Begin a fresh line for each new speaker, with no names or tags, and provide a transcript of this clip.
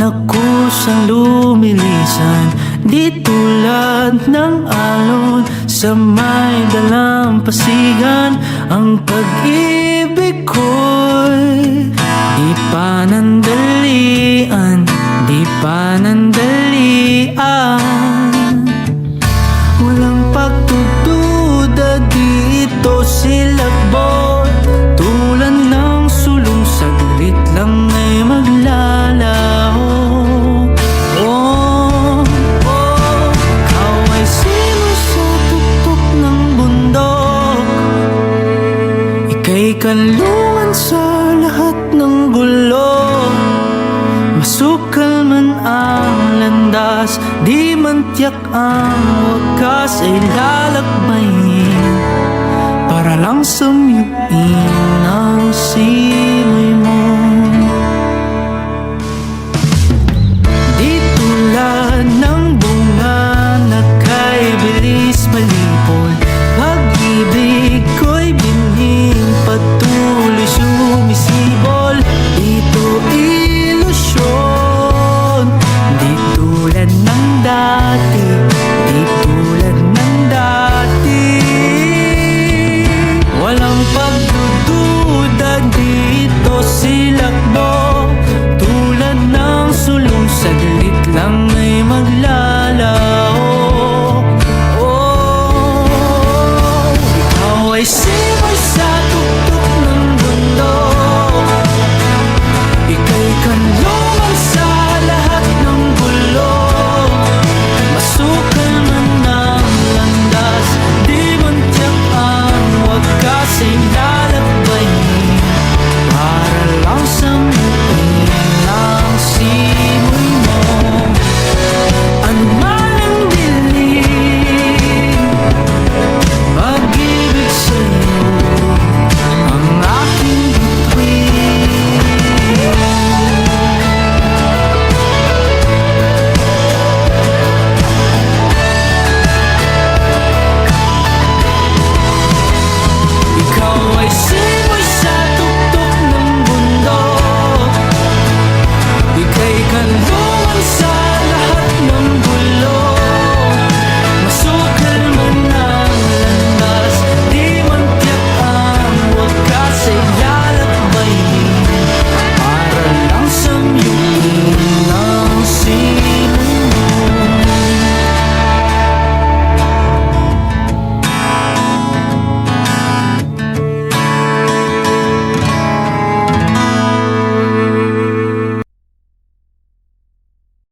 na kusang lumilisan, di tulad ng alon sa may dalampasigan. Ang pag-ibig ko'y di panandalian, di panandalian. Walang pagdududa dito, silakbot tulad ng sulong, saglit lang ay maglalaho. Oh, oh, ikaw ay sino sa tuktok ng bundok, ika'y kalungan sa lahat ng gulo. Masukal man ang landas, di man tiyak ang wakas, ay lalakbayin para lang sumiyuin ang siya.